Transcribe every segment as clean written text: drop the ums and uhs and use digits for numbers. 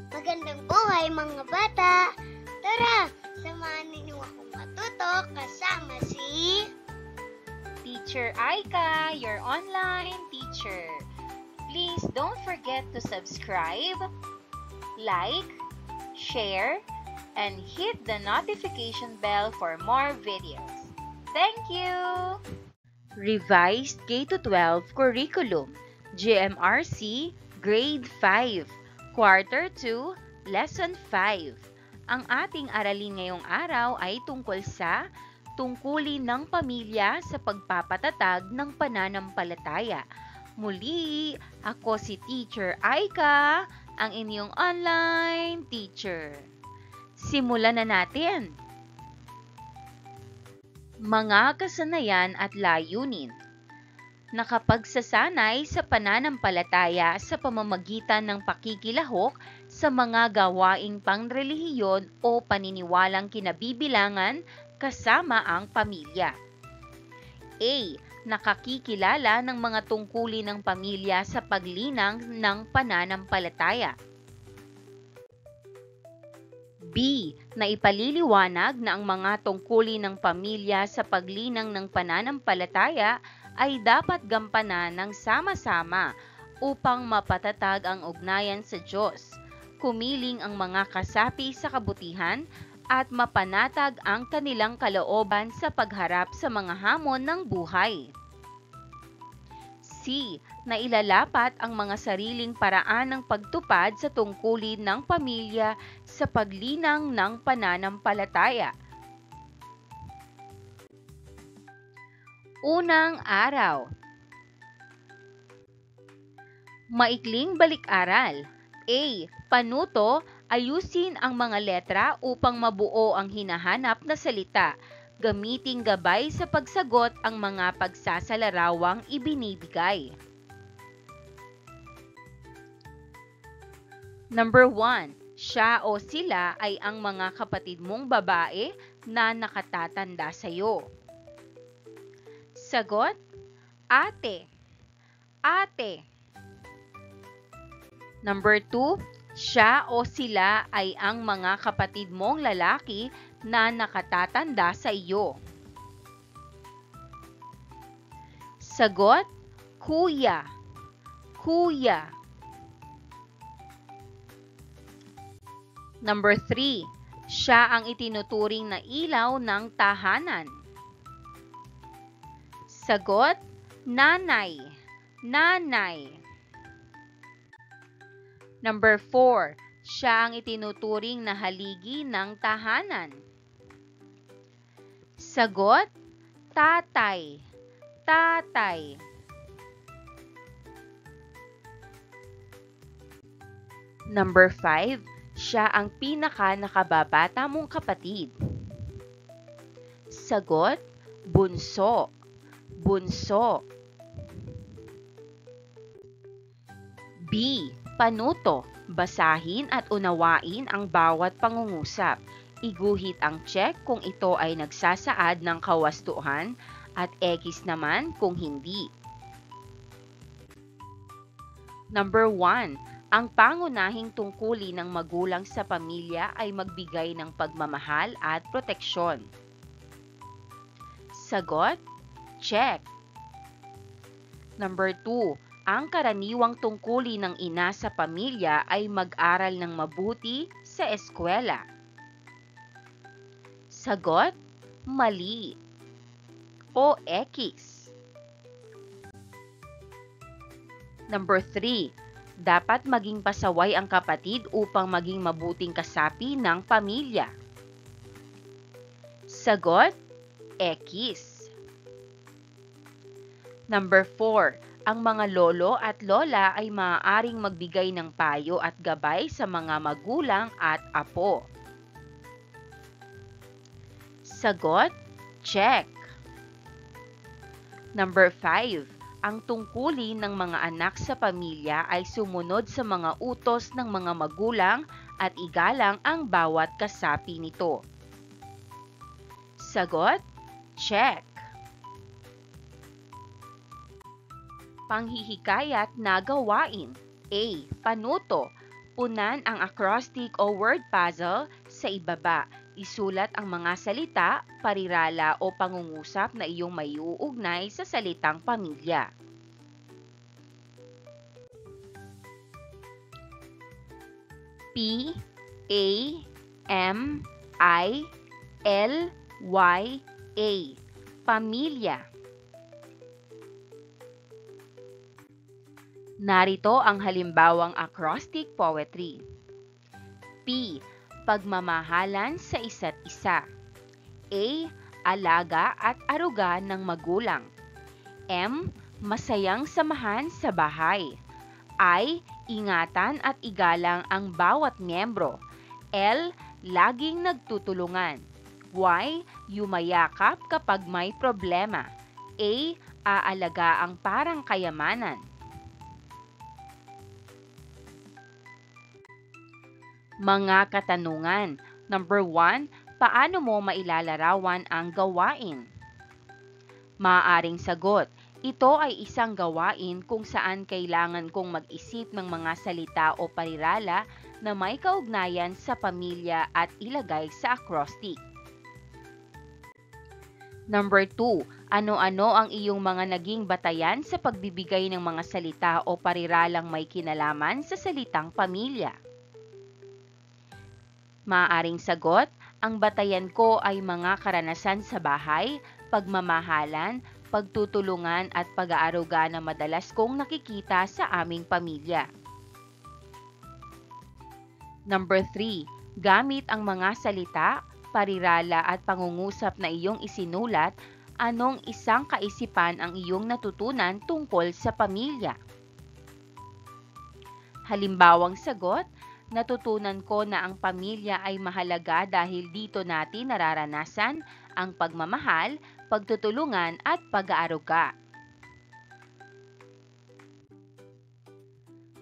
Magandang buhay mga bata! Tara, samahan ninyo akong matuto kasama si Teacher Aika, your online teacher. Please don't forget to subscribe, like, share, and hit the notification bell for more videos. Thank you! Revised K-12 Curriculum, GMRC, Grade 5. Quarter 2, Lesson 5. Ang ating aralin ngayong araw ay tungkol sa tungkulin ng pamilya sa pagpapatatag ng pananampalataya. Muli, ako si Teacher Aika, ang inyong online teacher. Simulan na natin. Mga kasanayan at layunin. Nakapagsasanay sa pananampalataya sa pamamagitan ng pakikilahok sa mga gawaing pangrelihiyon o paniniwalang kinabibilangan kasama ang pamilya. A. Nakakikilala ng mga tungkulin ng pamilya sa paglinang ng pananampalataya. B. Naipaliliwanag na ang mga tungkulin ng pamilya sa paglinang ng pananampalataya ay dapat gampanan ng sama-sama upang mapatatag ang ugnayan sa Diyos, kumiling ang mga kasapi sa kabutihan, at mapanatag ang kanilang kalooban sa pagharap sa mga hamon ng buhay. C. Nailalapat ang mga sariling paraan ng pagtupad sa tungkulin ng pamilya sa paglinang ng pananampalataya. Unang araw. Maikling balik-aral. A. Panuto, ayusin ang mga letra upang mabuo ang hinahanap na salita. Gamiting gabay sa pagsagot ang mga pagsasalarawang ibinibigay. Number 1. Siya o sila ay ang mga kapatid mong babae na nakatatanda sa iyo. Sagot, ate, ate. Number 2, siya o sila ay ang mga kapatid mong lalaki na nakatatanda sa iyo. Sagot, kuya, kuya. Number 3, siya ang itinuturing na ilaw ng tahanan. Sagot, nanay, nanay. Number 4, siya ang itinuturing na haligi ng tahanan. Sagot, tatay, tatay. Number 5, siya ang pinaka-nakababata mong kapatid. Sagot, bunso, bunso. B. Panuto, basahin at unawain ang bawat pangungusap. Iguhit ang check kung ito ay nagsasaad ng kawastuhan at X naman kung hindi. Number 1. Ang pangunahing tungkulin ng magulang sa pamilya ay magbigay ng pagmamahal at proteksyon. Sagot, check. Number 2. Ang karaniwang tungkulin ng ina sa pamilya ay mag-aral ng mabuti sa eskwela. Sagot, mali. O X. Number 3. Dapat maging pasaway ang kapatid upang maging mabuting kasapi ng pamilya. Sagot, X. Number 4. Ang mga lolo at lola ay maaaring magbigay ng payo at gabay sa mga magulang at apo. Sagot, check. Number 5. Ang tungkulin ng mga anak sa pamilya ay sumunod sa mga utos ng mga magulang at igalang ang bawat kasapi nito. Sagot, check. Panghihikayat na gawain. A. Panuto. Punan ang acrostic o word puzzle sa ibaba. Isulat ang mga salita, parirala o pangungusap na iyong maiuugnay sa salitang pamilya. P A M I L Y A. Pamilya. Narito ang halimbawang acrostic poetry. P. Pagmamahalan sa isa't isa. A. Alaga at aruga ng magulang. M. Masayang samahan sa bahay. I. Ingatan at igalang ang bawat miyembro. L. Laging nagtutulungan. Y. Yumayakap kapag may problema. A. Aalaga ang parang kayamanan. Mga katanungan. Number 1. Paano mo mailalarawan ang gawain? Maaaring sagot. Ito ay isang gawain kung saan kailangan kong mag-isip ng mga salita o parirala na may kaugnayan sa pamilya at ilagay sa acrostic. Number 2. Ano-ano ang iyong mga naging batayan sa pagbibigay ng mga salita o pariralang may kinalaman sa salitang pamilya? Maaaring sagot, ang batayan ko ay mga karanasan sa bahay, pagmamahalan, pagtutulungan at pag-aaruga na madalas kong nakikita sa aming pamilya. Number 3. Gamit ang mga salita, parirala at pangungusap na iyong isinulat, anong isang kaisipan ang iyong natutunan tungkol sa pamilya? Halimbawang sagot, natutunan ko na ang pamilya ay mahalaga dahil dito natin nararanasan ang pagmamahal, pagtutulungan at pag-aaruga.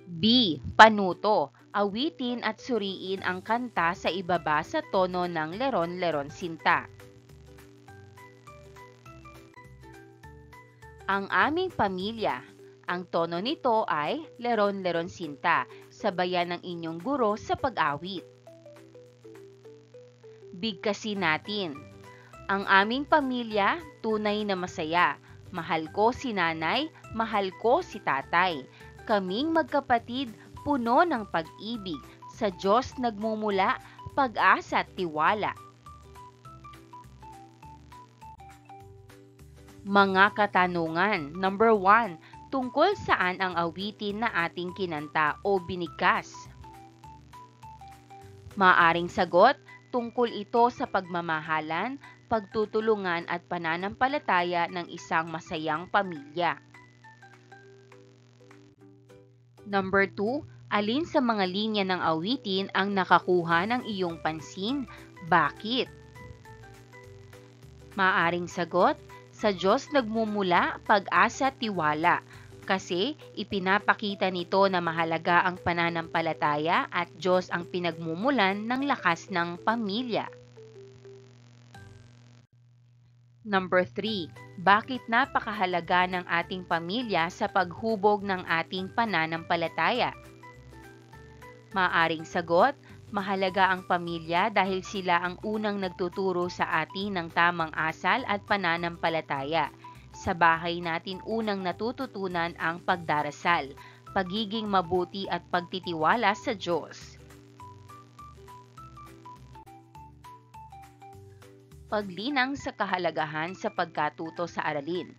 B. Panuto. Awitin at suriin ang kanta sa ibaba sa tono ng Leron-Leron Sinta. Ang aming pamilya. Ang tono nito ay Leron-Leron Sinta, sabayan ng inyong guro sa pag-awit. Bigkasin natin. Ang aming pamilya, tunay na masaya. Mahal ko si nanay, mahal ko si tatay. Kaming magkapatid, puno ng pag-ibig. Sa Diyos nagmumula, pag-asa at tiwala. Mga katanungan. Number 1. Tungkol saan ang awitin na ating kinanta o binigkas? Maaring sagot, tungkol ito sa pagmamahalan, pagtutulungan at pananampalataya ng isang masayang pamilya. Number 2, alin sa mga linya ng awitin ang nakakuha ng iyong pansin? Bakit? Maaring sagot, sa Diyos nagmumula pag-asa at tiwala, kasi ipinapakita nito na mahalaga ang pananampalataya at Diyos ang pinagmumulan ng lakas ng pamilya. Number 3, bakit napakahalaga ng ating pamilya sa paghubog ng ating pananampalataya? Maaring sagot, mahalaga ang pamilya dahil sila ang unang nagtuturo sa atin ng tamang asal at pananampalataya. Sa bahay natin unang natututunan ang pagdarasal, pagiging mabuti at pagtitiwala sa Diyos. Paglinang sa kahalagahan sa pagkatuto sa aralin.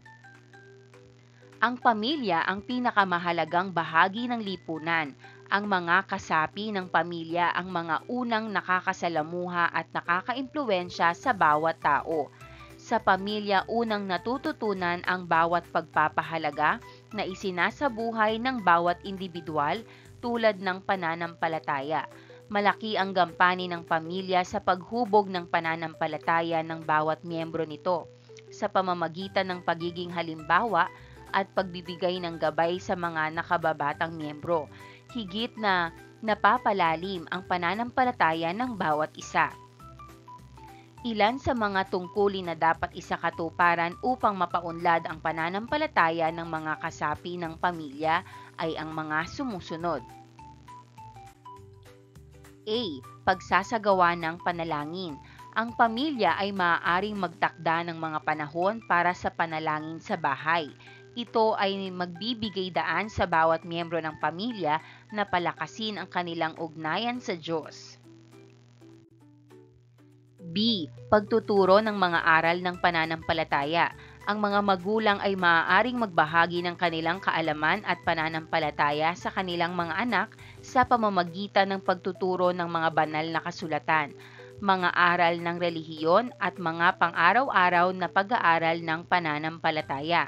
Ang pamilya ang pinakamahalagang bahagi ng lipunan. Ang mga kasapi ng pamilya ang mga unang nakakasalamuha at nakakaimpluwensya sa bawat tao. Sa pamilya unang natututunan ang bawat pagpapahalaga na isinasabuhay ng bawat individual tulad ng pananampalataya. Malaki ang gampanin ng pamilya sa paghubog ng pananampalataya ng bawat miyembro nito sa pamamagitan ng pagiging halimbawa at pagbibigay ng gabay sa mga nakababatang miyembro. Higit na napapalalim ang pananampalataya ng bawat isa. Ilan sa mga tungkulin na dapat isakatuparan upang mapaunlad ang pananampalataya ng mga kasapi ng pamilya ay ang mga sumusunod. A. Pagsasagawa ng panalangin. Ang pamilya ay maaaring magtakda ng mga panahon para sa panalangin sa bahay. Ito ay magbibigay daan sa bawat miyembro ng pamilya na palakasin ang kanilang ugnayan sa Diyos. B. Pagtuturo ng mga aral ng pananampalataya. Ang mga magulang ay maaaring magbahagi ng kanilang kaalaman at pananampalataya sa kanilang mga anak sa pamamagitan ng pagtuturo ng mga banal na kasulatan, mga aral ng relihiyon at mga pang-araw-araw na pag-aaral ng pananampalataya.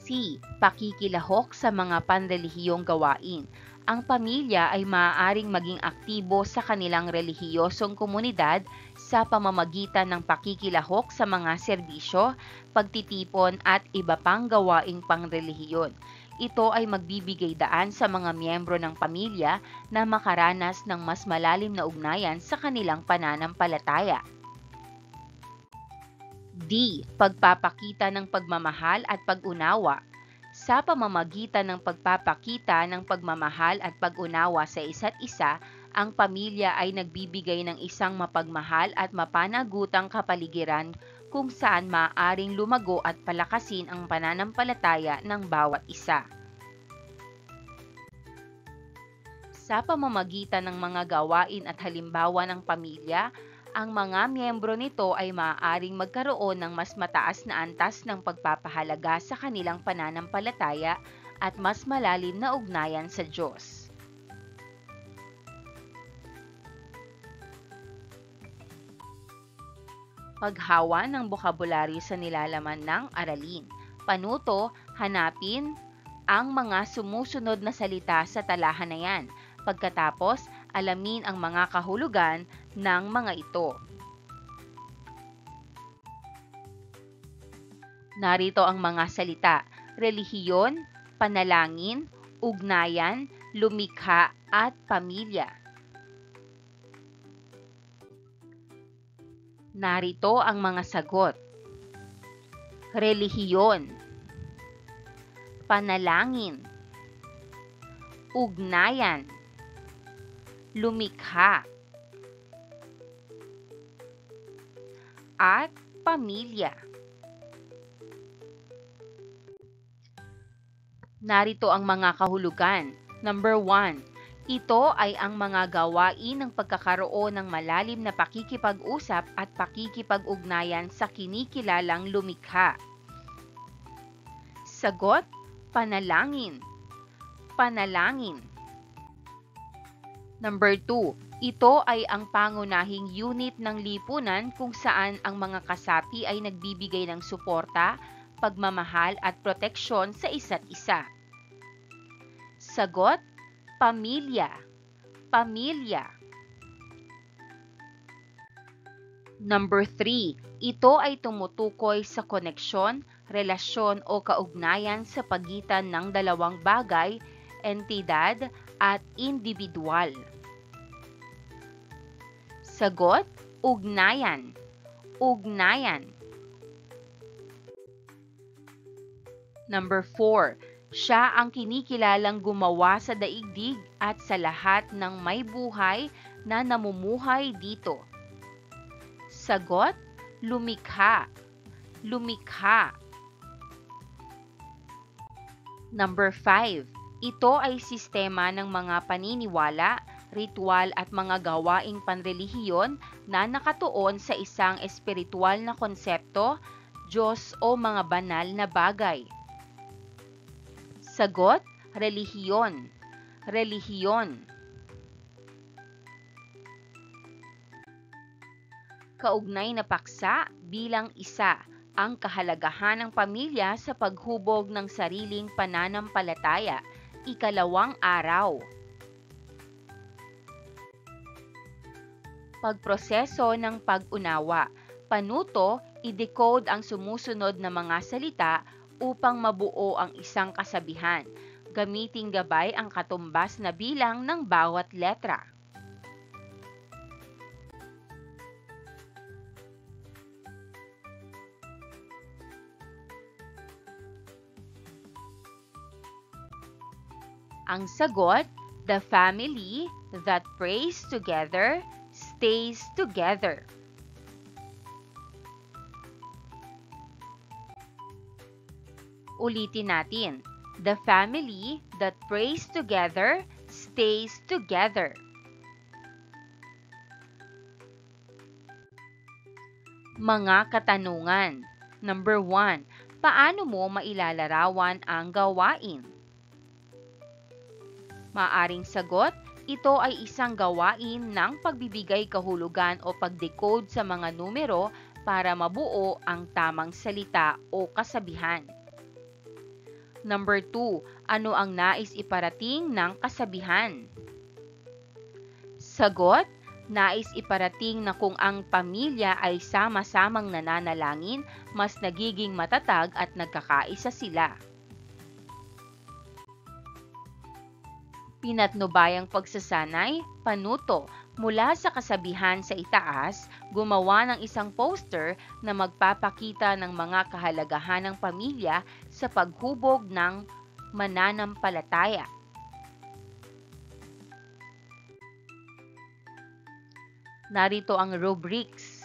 C. Pakikilahok sa mga panrelihiyong gawain. Ang pamilya ay maaaring maging aktibo sa kanilang relihiyosong komunidad sa pamamagitan ng pakikilahok sa mga serbisyo, pagtitipon at iba pang gawaing pangrelihiyon. Ito ay magbibigay daan sa mga miyembro ng pamilya na makaranas ng mas malalim na ugnayan sa kanilang pananampalataya. D. Pagpapakita ng pagmamahal at pag-unawa. Sa pamamagitan ng pagpapakita ng pagmamahal at pag-unawa sa isa't isa, ang pamilya ay nagbibigay ng isang mapagmahal at mapanagutang kapaligiran kung saan maaaring lumago at palakasin ang pananampalataya ng bawat isa. Sa pamamagitan ng mga gawain at halimbawa ng pamilya, ang mga miyembro nito ay maaaring magkaroon ng mas mataas na antas ng pagpapahalaga sa kanilang pananampalataya at mas malalim na ugnayan sa Diyos. Paghawa ng bokabularyo sa nilalaman ng aralin. Panuto, hanapin ang mga sumusunod na salita sa talahan na yan. Pagkatapos, alamin ang mga kahulugan ng mga ito. Narito ang mga salita: relihiyon, panalangin, ugnayan, lumikha, at pamilya. Narito ang mga sagot: relihiyon, panalangin, ugnayan, lumikha, at pamilya. Narito ang mga kahulugan. Number 1. Ito ay ang mga gawain ng pagkakaroon ng malalim na pakikipag-usap at pakikipag-ugnayan sa kinikilalang lumikha. Sagot: panalangin. Panalangin. Number 2. Ito ay ang pangunahing unit ng lipunan kung saan ang mga kasapi ay nagbibigay ng suporta, pagmamahal at proteksyon sa isa't isa. Sagot: pamilya. Pamilya. Number 3. Ito ay tumutukoy sa koneksyon, relasyon o kaugnayan sa pagitan ng dalawang bagay, entidad at individual. Sagot: ugnayan. Ugnayan. Number 4. Siya ang kinikilalang gumawa sa daigdig at sa lahat ng may buhay na namumuhay dito. Sagot: lumikha. Lumikha. Number 5. Ito ay sistema ng mga paniniwala, ritual at mga gawaing panrelihiyon na nakatuon sa isang espiritual na konsepto, Diyos o mga banal na bagay. Sagot: relihiyon. Relihiyon. Kaugnay na paksa bilang isa, ang kahalagahan ng pamilya sa paghubog ng sariling pananampalataya. Ikalawang araw. Pagproseso ng pag-unawa. Panuto, i-decode ang sumusunod na mga salita upang mabuo ang isang kasabihan. Gamiting gabay ang katumbas na bilang ng bawat letra. Ang sagot: The family that prays together stays together. Ulitin natin. The family that prays together stays together. Mga katanungan. Number 1. Paano mo mailalarawan ang gawain? Maaring sagot, ito ay isang gawain ng pagbibigay kahulugan o pag-decode sa mga numero para mabuo ang tamang salita o kasabihan. Number 2. Ano ang nais iparating ng kasabihan? Sagot, nais iparating na kung ang pamilya ay sama-samang nananalangin, mas nagiging matatag at nagkakaisa sila. Pinatnubayang pagsasanay, panuto, mula sa kasabihan sa itaas, gumawa ng isang poster na magpapakita ng mga kahalagahan ng pamilya sa paghubog ng mananampalataya. Narito ang rubrics.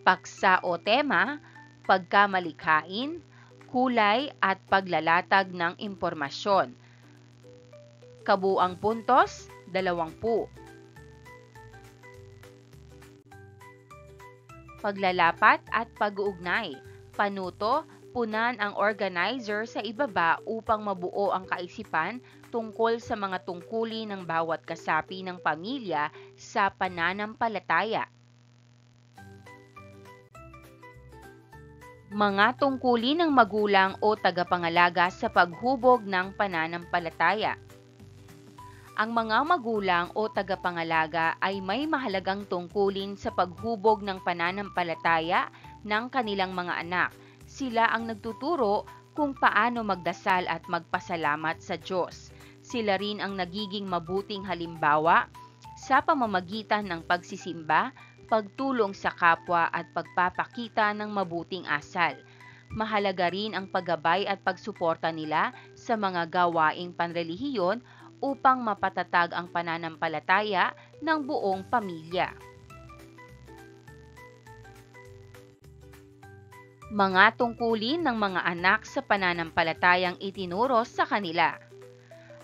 Paksa o tema, pagkamalikhain, kulay at paglalatag ng impormasyon. Kabuang puntos, 20. Paglalapat at pag-uugnay. Panuto, punan ang organizer sa ibaba upang mabuo ang kaisipan tungkol sa mga tungkulin ng bawat kasapi ng pamilya sa pananampalataya. Mga tungkulin ng magulang o tagapangalaga sa paghubog ng pananampalataya. Ang mga magulang o tagapangalaga ay may mahalagang tungkulin sa paghubog ng pananampalataya ng kanilang mga anak. Sila ang nagtuturo kung paano magdasal at magpasalamat sa Diyos. Sila rin ang nagiging mabuting halimbawa sa pamamagitan ng pagsisimba, pagtulong sa kapwa at pagpapakita ng mabuting asal. Mahalaga rin ang paggabay at pagsuporta nila sa mga gawaing panrelihiyon upang mapatatag ang pananampalataya ng buong pamilya. Mga tungkulin ng mga anak sa pananampalatayang itinuro sa kanila.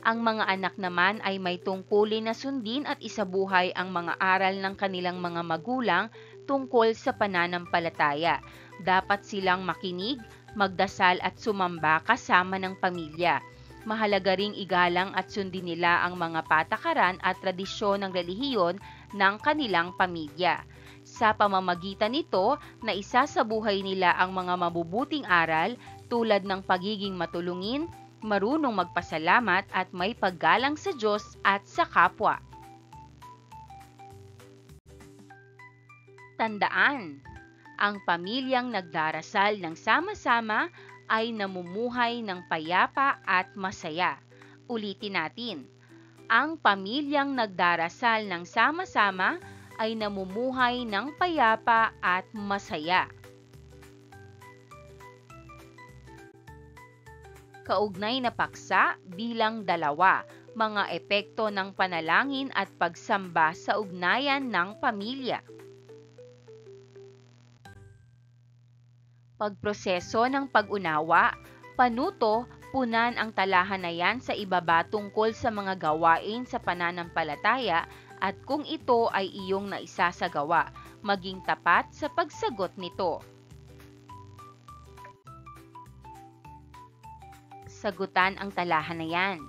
Ang mga anak naman ay may tungkulin na sundin at isabuhay ang mga aral ng kanilang mga magulang tungkol sa pananampalataya. Dapat silang makinig, magdasal at sumamba kasama ng pamilya. Mahalaga ring igalang at sundin nila ang mga patakaran at tradisyon ng relihiyon ng kanilang pamilya. Sa pamamagitan nito, na isasabuhay nila ang mga mabubuting aral tulad ng pagiging matulungin, marunong magpasalamat at may paggalang sa Diyos at sa kapwa. Tandaan, ang pamilyang nagdarasal ng sama-sama ay namumuhay ng payapa at masaya. Ulitin natin, ang pamilyang nagdarasal ng sama-sama ay namumuhay ng payapa at masaya. Kaugnay na paksa bilang 2, mga epekto ng panalangin at pagsamba sa ugnayan ng pamilya. Pagproseso ng pag-unawa, panuto, punan ang talahanayan sa ibaba tungkol sa mga gawain sa pananampalataya at kung ito ay iyong naisasagawa, maging tapat sa pagsagot nito. Sagutan ang talahanayan.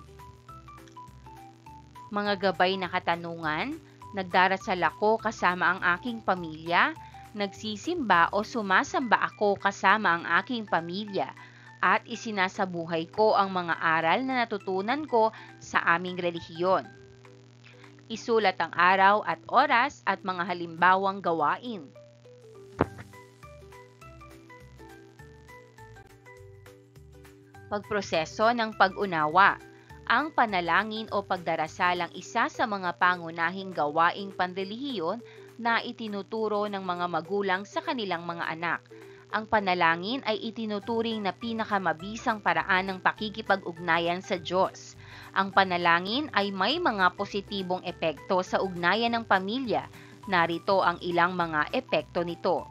Mga gabay na katanungan, nagdarasal ako kasama ang aking pamilya, nagsisimba o sumasamba ako kasama ang aking pamilya, at isinasabuhay ko ang mga aral na natutunan ko sa aming relihiyon. Isulat ang araw at oras at mga halimbawang gawain. Pagproseso ng pag-unawa. Ang panalangin o pagdarasal ang isa sa mga pangunahing gawaing panrelihiyon na itinuturo ng mga magulang sa kanilang mga anak. Ang panalangin ay itinuturing na pinakamabisang paraan ng pakikipag-ugnayan sa Diyos. Ang panalangin ay may mga positibong epekto sa ugnayan ng pamilya. Narito ang ilang mga epekto nito.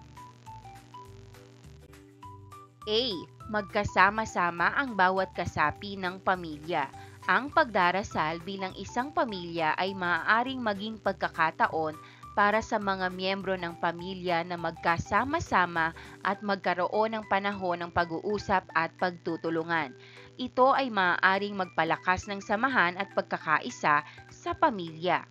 A. Magkasama-sama ang bawat kasapi ng pamilya. Ang pagdarasal bilang isang pamilya ay maaaring maging pagkakataon para sa mga miyembro ng pamilya na magkasama-sama at magkaroon ng panahon ng pag-uusap at pagtutulungan. Ito ay maaaring magpalakas ng samahan at pagkakaisa sa pamilya.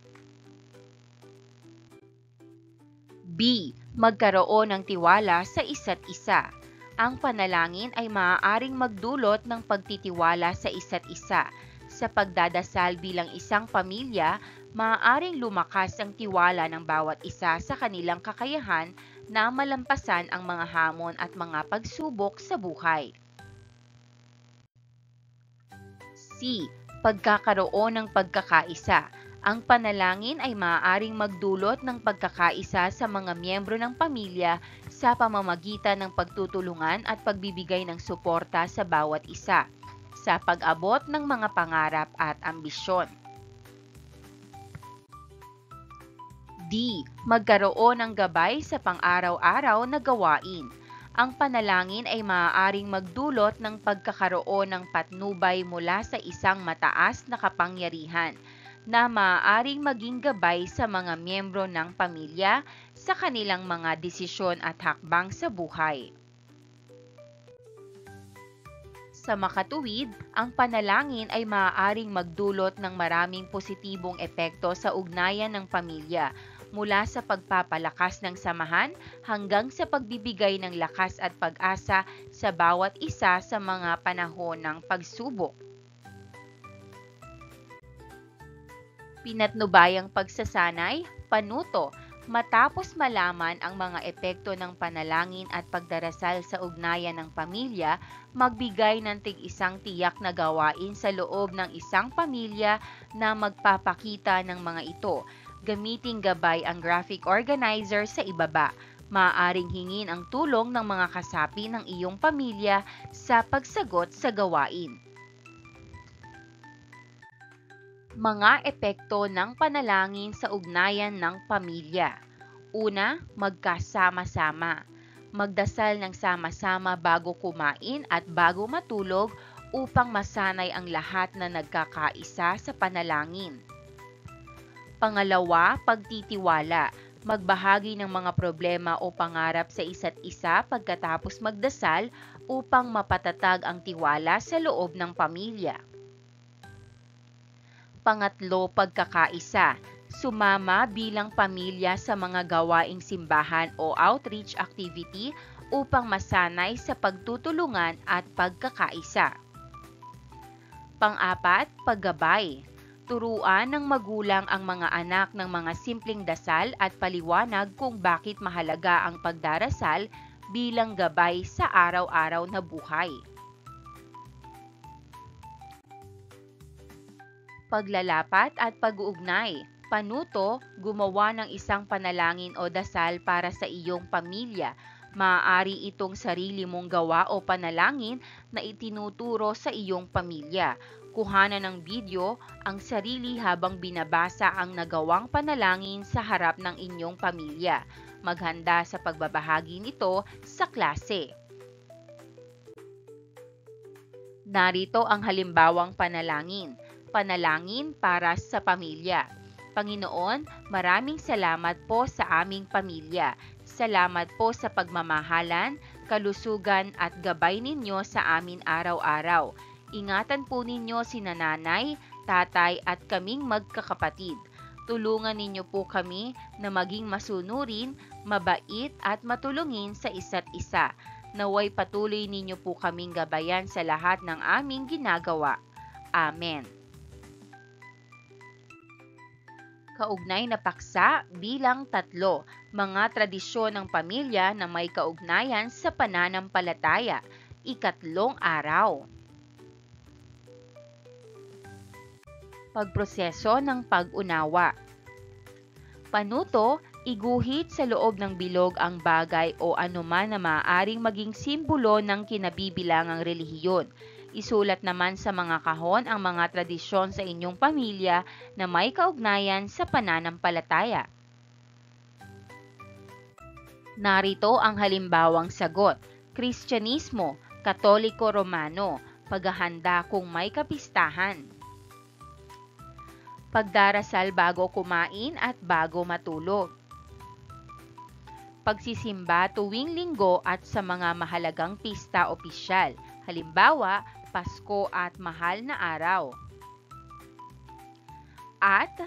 B. Magkaroon ng tiwala sa isa't isa. Ang panalangin ay maaaring magdulot ng pagtitiwala sa isa't isa. Sa pagdadasal bilang isang pamilya, maaaring lumakas ang tiwala ng bawat isa sa kanilang kakayahan na malampasan ang mga hamon at mga pagsubok sa buhay. C. Pagkakaroon ng pagkakaisa. Ang panalangin ay maaaring magdulot ng pagkakaisa sa mga miyembro ng pamilya sa pamamagitan ng pagtutulungan at pagbibigay ng suporta sa bawat isa sa pag-abot ng mga pangarap at ambisyon. D. Magkaroon ng gabay sa pang-araw-araw na gawain. Ang panalangin ay maaaring magdulot ng pagkakaroon ng patnubay mula sa isang mataas na kapangyarihan na maaaring maging gabay sa mga miyembro ng pamilya sa kanilang mga desisyon at hakbang sa buhay. Sa makatuwid, ang panalangin ay maaaring magdulot ng maraming positibong epekto sa ugnayan ng pamilya, mula sa pagpapalakas ng samahan hanggang sa pagbibigay ng lakas at pag-asa sa bawat isa sa mga panahon ng pagsubok. Pinatnubayang pagsasanay, panuto. Matapos malaman ang mga epekto ng panalangin at pagdarasal sa ugnayan ng pamilya, magbigay ng tig-isang tiyak na gawain sa loob ng isang pamilya na magpapakita ng mga ito. Gamiting gabay ang graphic organizer sa ibaba. Maaaring hingin ang tulong ng mga kasapi ng iyong pamilya sa pagsagot sa gawain. Mga epekto ng panalangin sa ugnayan ng pamilya. Una, magkasama-sama. Magdasal ng sama-sama bago kumain at bago matulog upang masanay ang lahat na nagkakaisa sa panalangin. Pangalawa, pagtitiwala. Magbahagi ng mga problema o pangarap sa isa't isa pagkatapos magdasal upang mapatatag ang tiwala sa loob ng pamilya. Pangatlo, pagkakaisa. Sumama bilang pamilya sa mga gawaing simbahan o outreach activity upang masanay sa pagtutulungan at pagkakaisa. Pang-apat, paggabay. Turuan ng magulang ang mga anak ng mga simpleng dasal at paliwanag kung bakit mahalaga ang pagdarasal bilang gabay sa araw-araw na buhay. Paglalapat at pag-uugnay. Panuto, gumawa ng isang panalangin o dasal para sa iyong pamilya. Maaari itong sarili mong gawa o panalangin na itinuturo sa iyong pamilya. Kuhanan ng video ang sarili habang binabasa ang nagawang panalangin sa harap ng inyong pamilya. Maghanda sa pagbabahagi nito sa klase. Narito ang halimbawang panalangin. Panalangin para sa pamilya. Panginoon, maraming salamat po sa aming pamilya. Salamat po sa pagmamahalan, kalusugan at gabay ninyo sa amin araw-araw. Ingatan po ninyo sina nanay, tatay at kaming magkakapatid. Tulungan ninyo po kami na maging masunurin, mabait at matulungin sa isa't isa. Naway patuloy ninyo po kaming gabayan sa lahat ng aming ginagawa. Amen. Kaugnay na paksa bilang 3, mga tradisyon ng pamilya na may kaugnayan sa pananampalataya, 3 araw. Pagproseso ng pag-unawa. Panuto, iguhit sa loob ng bilog ang bagay o anuman na maaaring maging simbolo ng kinabibilangang relihiyon. Isulat naman sa mga kahon ang mga tradisyon sa inyong pamilya na may kaugnayan sa pananampalataya. Narito ang halimbawang sagot: Kristyanismo, Katoliko Romano, paghahanda kung may kapistahan. Pagdarasal bago kumain at bago matulog. Pagsisimba tuwing linggo at sa mga mahalagang pista opisyal, halimbawa, Pasko at mahal na araw. At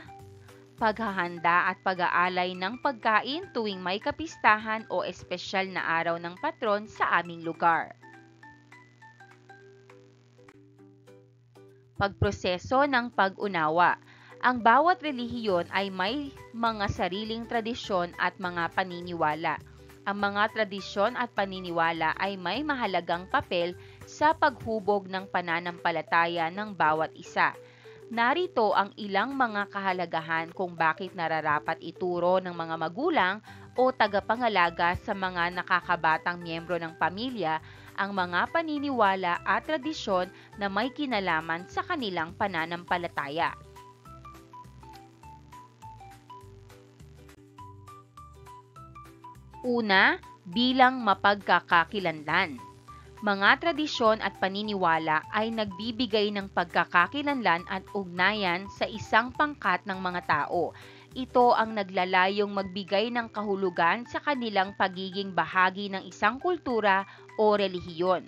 paghahanda at pag-aalay ng pagkain tuwing may kapistahan o espesyal na araw ng patron sa aming lugar. Pagproseso ng pag-unawa. Ang bawat relihiyon ay may mga sariling tradisyon at mga paniniwala. Ang mga tradisyon at paniniwala ay may mahalagang papel sa paghubog ng pananampalataya ng bawat isa. Narito ang ilang mga kahalagahan kung bakit nararapat ituro ng mga magulang o tagapangalaga sa mga nakakabatang miyembro ng pamilya ang mga paniniwala at tradisyon na may kinalaman sa kanilang pananampalataya. Una, bilang mapagkakakilanlan. Mga tradisyon at paniniwala ay nagbibigay ng pagkakakilanlan at ugnayan sa isang pangkat ng mga tao. Ito ang naglalayong magbigay ng kahulugan sa kanilang pagiging bahagi ng isang kultura o relihiyon.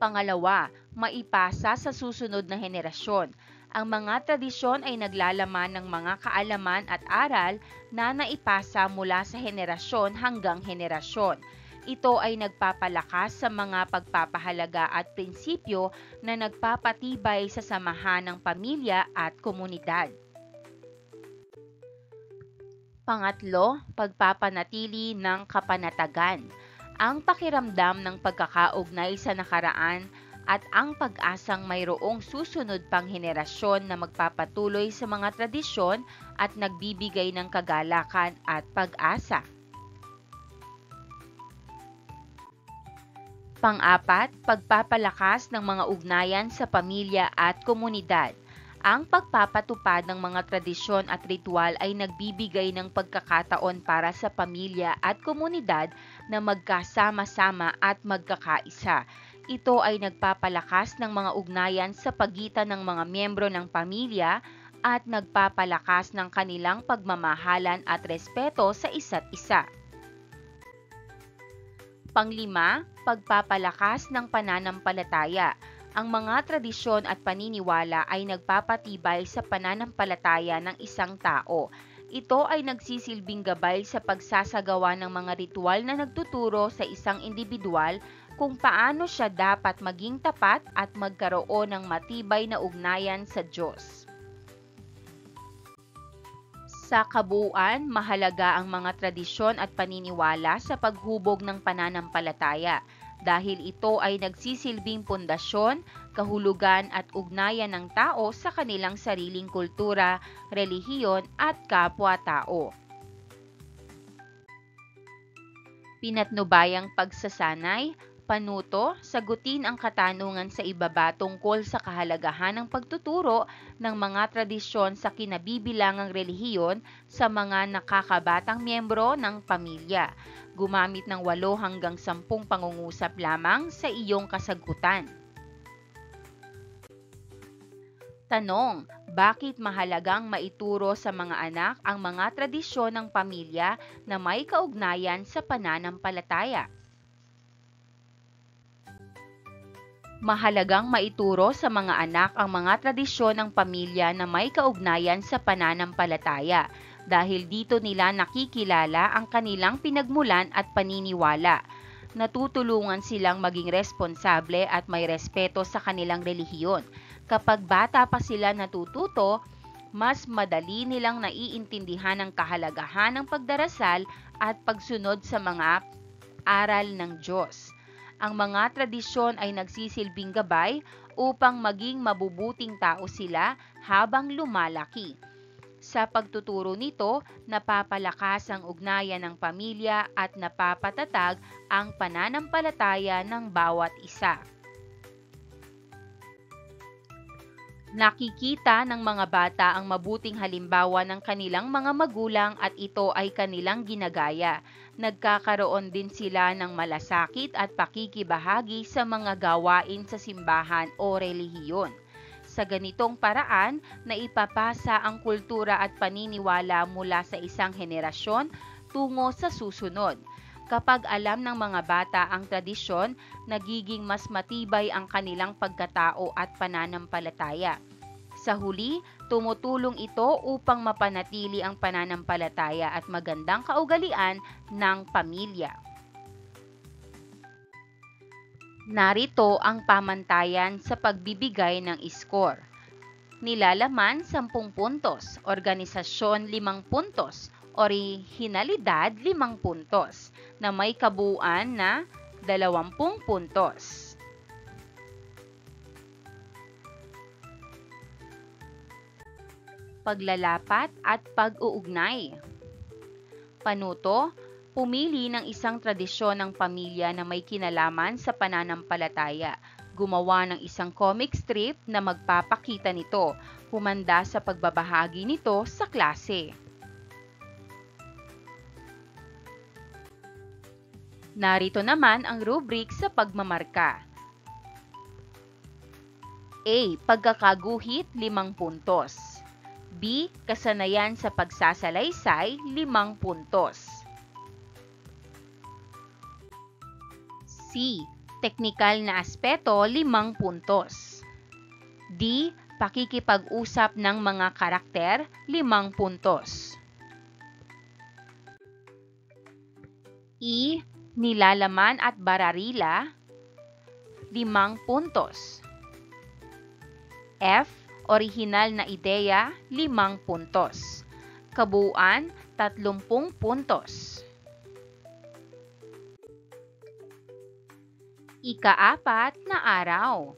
Pangalawa, maipasa sa susunod na henerasyon. Ang mga tradisyon ay naglalaman ng mga kaalaman at aral na naipasa mula sa henerasyon hanggang henerasyon. Ito ay nagpapalakas sa mga pagpapahalaga at prinsipyo na nagpapatibay sa samahan ng pamilya at komunidad. Pangatlo, pagpapanatili ng kapanatagan. Ang pakiramdam ng pagkakaugnay sa nakaraan at ang pag-asang mayroong susunod pang henerasyon na magpapatuloy sa mga tradisyon at nagbibigay ng kagalakan at pag-asa. Pang-apat, pagpapalakas ng mga ugnayan sa pamilya at komunidad. Ang pagpapatupad ng mga tradisyon at ritual ay nagbibigay ng pagkakataon para sa pamilya at komunidad na magkasama-sama at magkakaisa. Ito ay nagpapalakas ng mga ugnayan sa pagitan ng mga miyembro ng pamilya at nagpapalakas ng kanilang pagmamahalan at respeto sa isa't isa. Panglima, pagpapalakas ng pananampalataya. Ang mga tradisyon at paniniwala ay nagpapatibay sa pananampalataya ng isang tao. Ito ay nagsisilbing gabay sa pagsasagawa ng mga ritual na nagtuturo sa isang individual kung paano siya dapat maging tapat at magkaroon ng matibay na ugnayan sa Diyos. Sa kabuuan, mahalaga ang mga tradisyon at paniniwala sa paghubog ng pananampalataya dahil ito ay nagsisilbing pundasyon, kahulugan at ugnayan ng tao sa kanilang sariling kultura, relihiyon at kapwa-tao. Pinatnubayang pagsasanay, panuto, sagutin ang katanungan sa ibaba tungkol sa kahalagahan ng pagtuturo ng mga tradisyon sa kinabibilangang relihiyon sa mga nakakabatang miyembro ng pamilya. Gumamit ng 8 hanggang 10 pangungusap lamang sa iyong kasagutan. Tanong, bakit mahalagang maituro sa mga anak ang mga tradisyon ng pamilya na may kaugnayan sa pananampalataya? Mahalagang maituro sa mga anak ang mga tradisyon ng pamilya na may kaugnayan sa pananampalataya dahil dito nila nakikilala ang kanilang pinagmulan at paniniwala. Natutulungan silang maging responsable at may respeto sa kanilang relihiyon. Kapag bata pa sila natututo, mas madali nilang naiintindihan ang kahalagahan ng pagdarasal at pagsunod sa mga aral ng Diyos. Ang mga tradisyon ay nagsisilbing gabay upang maging mabubuting tao sila habang lumalaki. Sa pagtuturo nito, napapalakas ang ugnayan ng pamilya at napapatatag ang pananampalataya ng bawat isa. Nakikita ng mga bata ang mabuting halimbawa ng kanilang mga magulang at ito ay kanilang ginagaya. Nagkakaroon din sila ng malasakit at pakikibahagi sa mga gawain sa simbahan o relihiyon. Sa ganitong paraan, naipapasa ang kultura at paniniwala mula sa isang henerasyon tungo sa susunod. Kapag alam ng mga bata ang tradisyon, nagiging mas matibay ang kanilang pagkatao at pananampalataya. Sa huli, tumutulong ito upang mapanatili ang pananampalataya at magandang kaugalian ng pamilya. Narito ang pamantayan sa pagbibigay ng score. Nilalaman 10 puntos, organisasyon 5 puntos, orihinalidad 5 puntos, na may kabuuan na 20 puntos. Paglalapat at pag-uugnay. Panuto, pumili ng isang tradisyon ng pamilya na may kinalaman sa pananampalataya. Gumawa ng isang comic strip na magpapakita nito. Humanda sa pagbabahagi nito sa klase. Narito naman ang rubric sa pagmamarka. A. Pagkakaguhit 5 puntos. B. Kasanayan sa pagsasalaysay 5 puntos. C. Teknikal na aspeto 5 puntos. D. Pakikipag-usap ng mga karakter 5 puntos. E. Nilalaman at bararila 5 puntos. F. Orihinal na ideya 5 puntos. Kabuuan 30 puntos. Ika-4 na araw.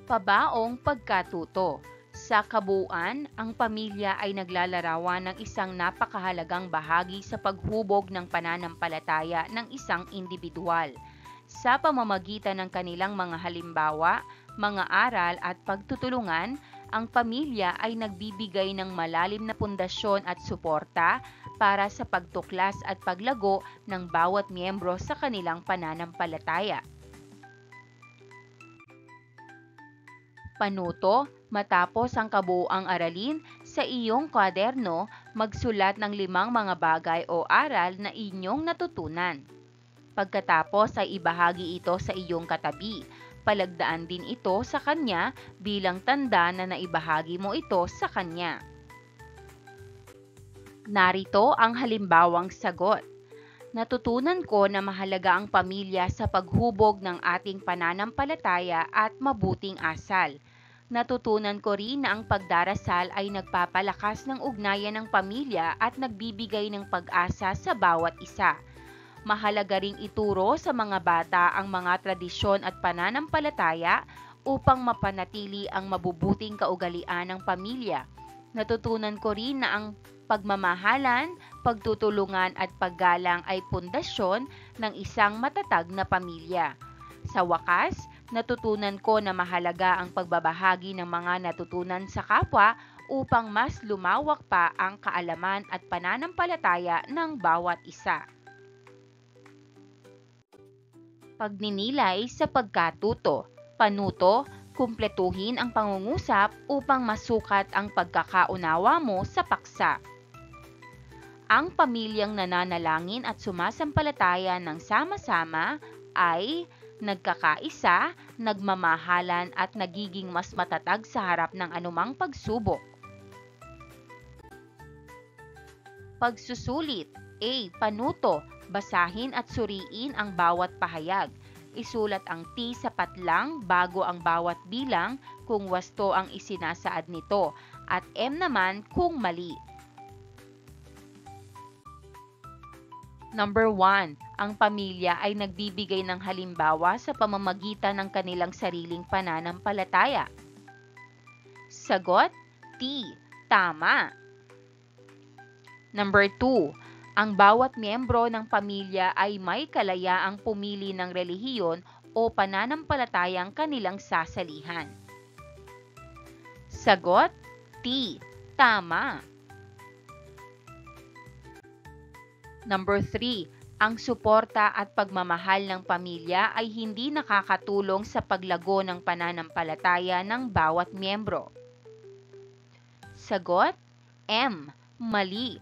Pabaong pagkatuto. Sa kabuuan, ang pamilya ay naglalarawan ng isang napakahalagang bahagi sa paghubog ng pananampalataya ng isang individual. Sa pamamagitan ng kanilang mga halimbawa, mga aral at pagtutulungan, ang pamilya ay nagbibigay ng malalim na pundasyon at suporta para sa pagtuklas at paglago ng bawat miyembro sa kanilang pananampalataya. Panuto, matapos ang kabuuang aralin, sa iyong kwaderno, magsulat ng 5 mga bagay o aral na inyong natutunan. Pagkatapos ay ibahagi ito sa iyong katabi. Palagdaan din ito sa kanya bilang tanda na naibahagi mo ito sa kanya. Narito ang halimbawang sagot. Natutunan ko na mahalaga ang pamilya sa paghubog ng ating pananampalataya at mabuting asal. Natutunan ko rin na ang pagdarasal ay nagpapalakas ng ugnayan ng pamilya at nagbibigay ng pag-asa sa bawat isa. Mahalaga ring ituro sa mga bata ang mga tradisyon at pananampalataya upang mapanatili ang mabubuting kaugalian ng pamilya. Natutunan ko rin na ang pagmamahalan, pagtutulungan at paggalang ay pundasyon ng isang matatag na pamilya. Sa wakas, natutunan ko na mahalaga ang pagbabahagi ng mga natutunan sa kapwa upang mas lumawak pa ang kaalaman at pananampalataya ng bawat isa. Pagninilay sa pagkatuto. Panuto, kumpletuhin ang pangungusap upang masukat ang pagkakaunawa mo sa paksa. Ang pamilyang nananalangin at sumasampalataya ng sama-sama ay nagkakaisa, nagmamahalan at nagiging mas matatag sa harap ng anumang pagsubok. Pagsusulit. A. Panuto. Basahin at suriin ang bawat pahayag. Isulat ang T sapat lang bago ang bawat bilang kung wasto ang isinasaad nito at M naman kung mali. Number 1. Ang pamilya ay nagbibigay ng halimbawa sa pamamagitan ng kanilang sariling pananampalataya. Sagot, T. Tama. Number 2. Ang bawat miyembro ng pamilya ay may kalayaang pumili ng relihiyon o pananampalatayang kanilang sasalihan. Sagot, T. Tama. Number 3. Ang suporta at pagmamahal ng pamilya ay hindi nakakatulong sa paglago ng pananampalataya ng bawat miyembro. Sagot, M. Mali.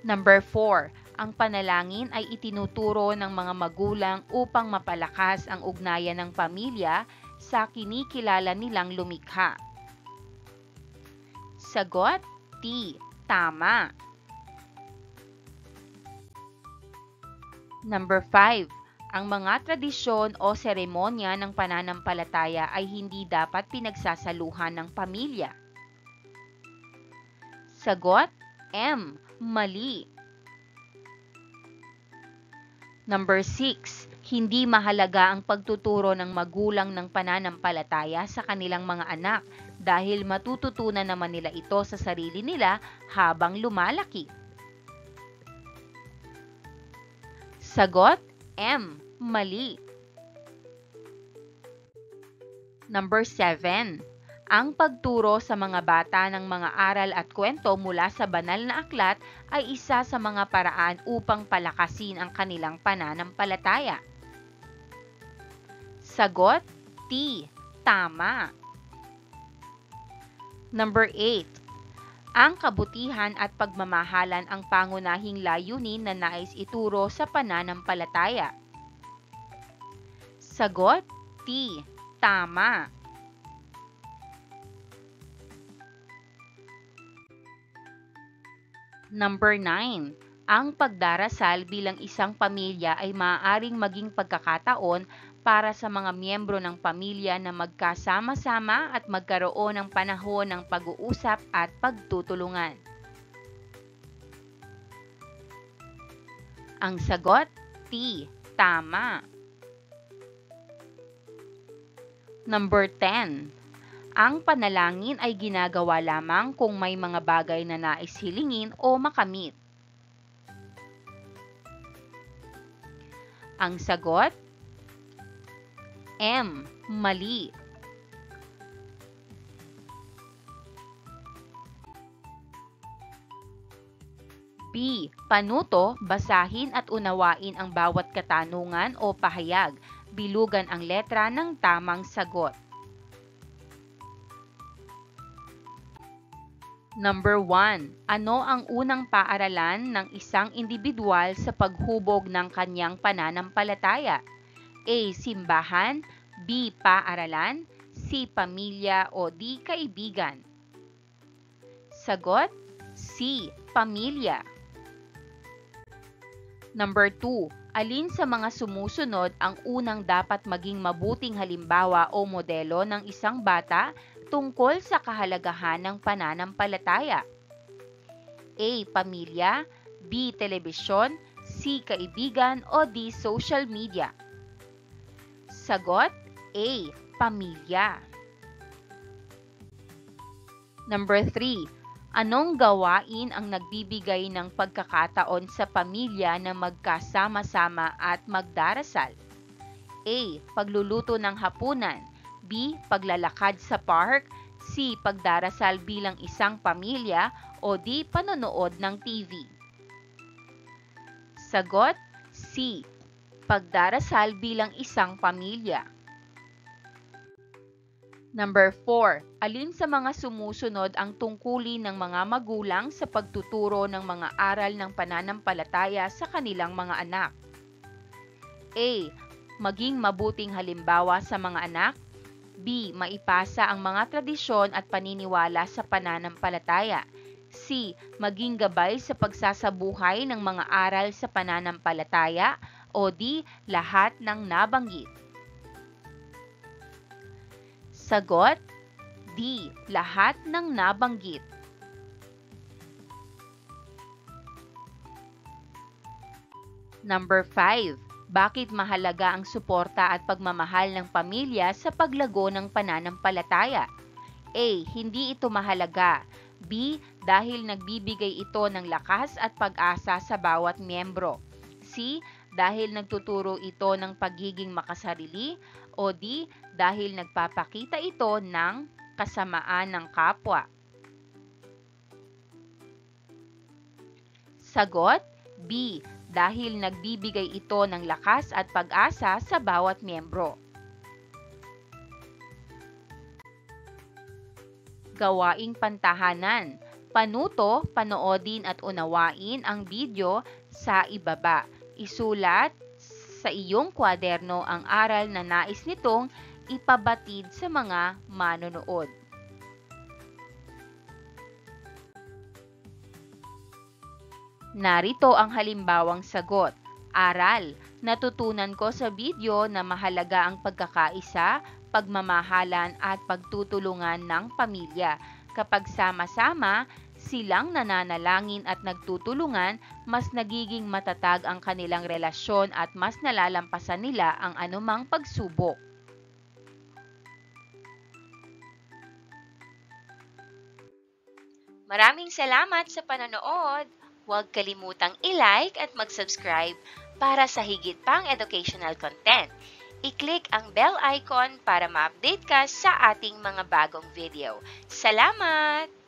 Number 4. Ang panalangin ay itinuturo ng mga magulang upang mapalakas ang ugnayan ng pamilya sa kinikilala nilang lumikha. Sagot, T. Tama. Number 5. Ang mga tradisyon o seremonya ng pananampalataya ay hindi dapat pinagsasaluhan ng pamilya. Sagot, M. Mali. Number 6. Hindi mahalaga ang pagtuturo ng magulang ng pananampalataya sa kanilang mga anak dahil matututunan naman nila ito sa sarili nila habang lumalaki. Sagot, M. Mali. Number 7. Ang pagturo sa mga bata ng mga aral at kwento mula sa banal na aklat ay isa sa mga paraan upang palakasin ang kanilang pananampalataya. Sagot, T. Tama. Number 8. Ang kabutihan at pagmamahalan ang pangunahing layunin na nais ituro sa pananampalataya. Sagot, T. Tama. Number 9. Ang pagdarasal bilang isang pamilya ay maaaring maging pagkakataon para sa mga miyembro ng pamilya na magkasama-sama at magkaroon ng panahon ng pag-uusap at pagtutulungan. Ang sagot, T. Tama. Number 10. Ang panalangin ay ginagawa lamang kung may mga bagay na nais hilingin o makamit. Ang sagot, M. Mali. B. Panuto, basahin at unawain ang bawat katanungan o pahayag. Bilugan ang letra ng tamang sagot. Number 1. Ano ang unang paaralan ng isang individual sa paghubog ng kanyang pananampalataya? A. Simbahan, B. Paaralan, C. Pamilya o D. Kaibigan? Sagot, C. Pamilya. Number 2. Alin sa mga sumusunod ang unang dapat maging mabuting halimbawa o modelo ng isang bata tungkol sa kahalagahan ng pananampalataya? A. Pamilya, B. Telebisyon, C. Kaibigan o D. Social media? Sagot, A. Pamilya. Number 3. Anong gawain ang nagbibigay ng pagkakataon sa pamilya na magkasama-sama at magdarasal? A. Pagluluto ng hapunan, B. Paglalakad sa park, C. Pagdarasal bilang isang pamilya o D. Panonood ng TV? Sagot, C. Pagdarasal bilang isang pamilya. Number 4. Alin sa mga sumusunod ang tungkulin ng mga magulang sa pagtuturo ng mga aral ng pananampalataya sa kanilang mga anak? A. Maging mabuting halimbawa sa mga anak. B. Maipasa ang mga tradisyon at paniniwala sa pananampalataya. C. Maging gabay sa pagsasabuhay ng mga aral sa pananampalataya. O D. Lahat ng nabanggit? Sagot, D. Lahat ng nabanggit. Number 5. Bakit mahalaga ang suporta at pagmamahal ng pamilya sa paglago ng pananampalataya? A. Hindi ito mahalaga. B. Dahil nagbibigay ito ng lakas at pag-asa sa bawat miyembro. C. Dahil nagtuturo ito ng pagiging makasarili. O D. Dahil nagpapakita ito ng kasamaan ng kapwa. Sagot, B. Dahil nagbibigay ito ng lakas at pag-asa sa bawat miyembro. Gawaing pantahanan. Panuto, panoodin at unawain ang video sa ibaba. Isulat sa iyong kwaderno ang aral na nais nitong ipabatid sa mga manonood. Narito ang halimbawang sagot. Aral, natutunan ko sa video na mahalaga ang pagkakaisa, pagmamahalan at pagtutulungan ng pamilya. Kapag sama-sama, silang nananalangin at nagtutulungan, mas nagiging matatag ang kanilang relasyon at mas nalalampasan nila ang anumang pagsubok. Maraming salamat sa panonood! Huwag kalimutang i-like at mag-subscribe para sa higit pang educational content. I-click ang bell icon para ma-update ka sa ating mga bagong video. Salamat!